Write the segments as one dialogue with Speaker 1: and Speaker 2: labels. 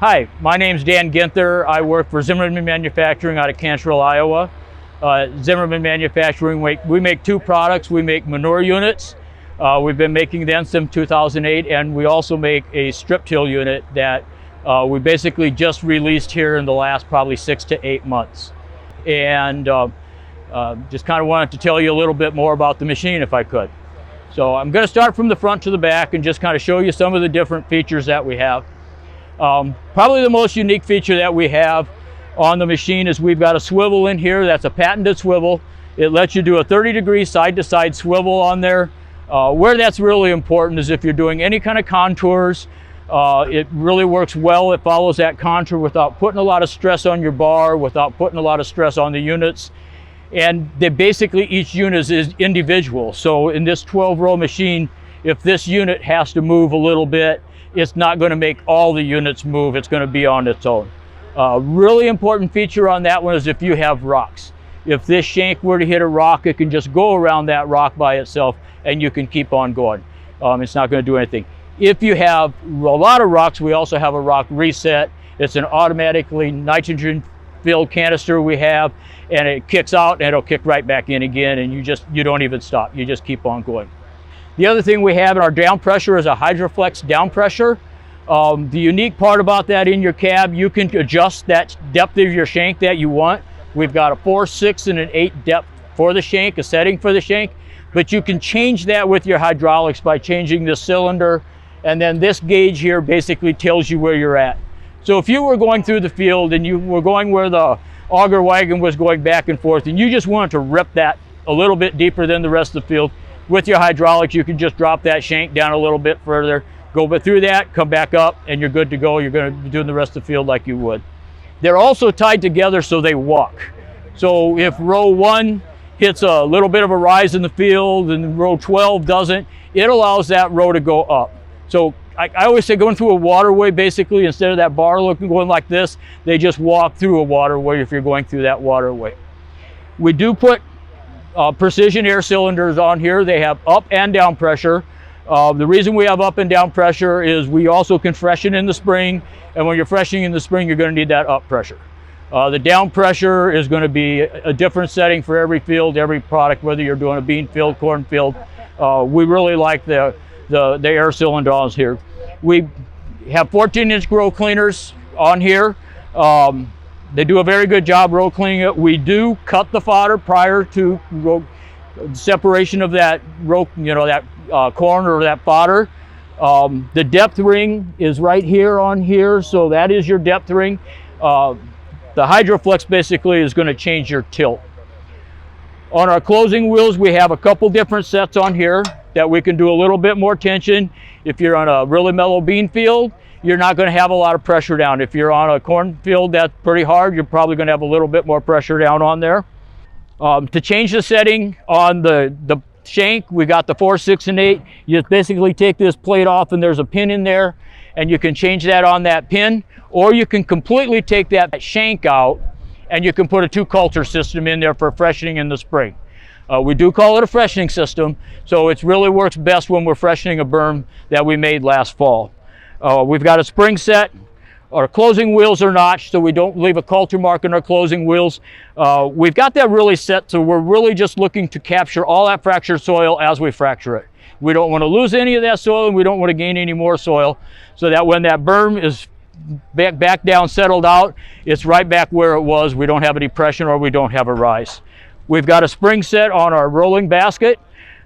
Speaker 1: Hi, my name's Dan Guenther. I work for Zimmerman Manufacturing out of Cantrell, Iowa. Zimmerman Manufacturing, we make two products. We make manure units. We've been making them since 2008, and we also make a strip till unit that we basically just released here in the last probably 6 to 8 months. And just kind of wanted to tell you a little bit more about the machine if I could. So I'm going to start from the front to the back and just kind of show you some of the different features that we have. Probably the most unique feature that we have on the machine is we've got a swivel in here. That's a patented swivel. It lets you do a 30-degree side-to-side swivel on there. Where that's really important is if you're doing any kind of contours. It really works well. It follows that contour without putting a lot of stress on your bar, without putting a lot of stress on the units. And they basically, each unit is individual. So in this 12-row machine, if this unit has to move a little bit, it's not going to make all the units move. It's going to be on its own. Really important feature on that one is if you have rocks. If this shank were to hit a rock, it can just go around that rock by itself and you can keep on going. It's not going to do anything. If you have a lot of rocks, we also have a rock reset. It's an automatically nitrogen filled canister we have, and it kicks out and it'll kick right back in again, and you don't even stop. You just keep on going. The other thing we have in our down pressure is a Hydroflex down pressure. The unique part about that in your cab, you can adjust that depth of your shank that you want. We've got a 4, 6, and an 8 depth for the shank, a setting for the shank, but you can change that with your hydraulics by changing the cylinder, and then this gauge here basically tells you where you're at. So if you were going through the field and you were going where the auger wagon was going back and forth and you just wanted to rip that a little bit deeper than the rest of the field, with your hydraulics, you can just drop that shank down a little bit further, go through that, come back up, and you're good to go. You're going to be doing the rest of the field like you would. They're also tied together so they walk. So if row 1 hits a little bit of a rise in the field and row 12 doesn't, it allows that row to go up. So I always say going through a waterway, basically, instead of that bar going like this, they just walk through a waterway if you're going through that waterway. We do put precision air cylinders on here. They have up and down pressure. The reason we have up and down pressure is we also can freshen in the spring, and when you're freshening in the spring, you're going to need that up pressure. The down pressure is going to be a different setting for every field, every product, whether you're doing a bean field, corn field. We really like the air cylinders here. We have 14-inch row cleaners on here. They do a very good job row cleaning it. We do cut the fodder prior to separation of that row, that corn or that fodder. The depth ring is right here on here, so that is your depth ring. The Hydroflex basically is going to change your tilt. On our closing wheels, we have a couple different sets on here that we can do a little bit more tension. If you're on a really mellow bean field, you're not going to have a lot of pressure down. If you're on a corn field that's pretty hard, you're probably going to have a little bit more pressure down on there. To change the setting on the shank, we got the 4, 6, and 8. You just basically take this plate off and there's a pin in there, and you can change that on that pin, or you can completely take that shank out and you can put a 2-culture system in there for freshening in the spring. We do call it a freshening system, so it really works best when we're freshening a berm that we made last fall. We've got a spring set. Our closing wheels are notched, so we don't leave a culture mark in our closing wheels. We've got that really set, so we're really just looking to capture all that fractured soil as we fracture it. We don't want to lose any of that soil, and we don't want to gain any more soil, so that when that berm is back down, settled out, it's right back where it was. We don't have a depression or we don't have a rise. We've got a spring set on our rolling basket,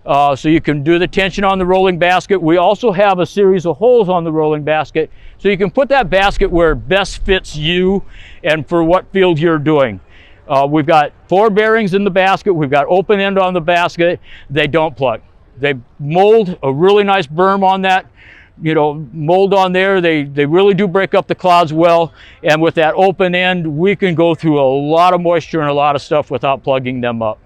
Speaker 1: so you can do the tension on the rolling basket. We also have a series of holes on the rolling basket, so you can put that basket where it best fits you and for what field you're doing. We've got 4 bearings in the basket. We've got open end on the basket. They don't plug. They mold a really nice berm on that, mold on there. They really do break up the clouds well, and with that open end, we can go through a lot of moisture and a lot of stuff without plugging them up.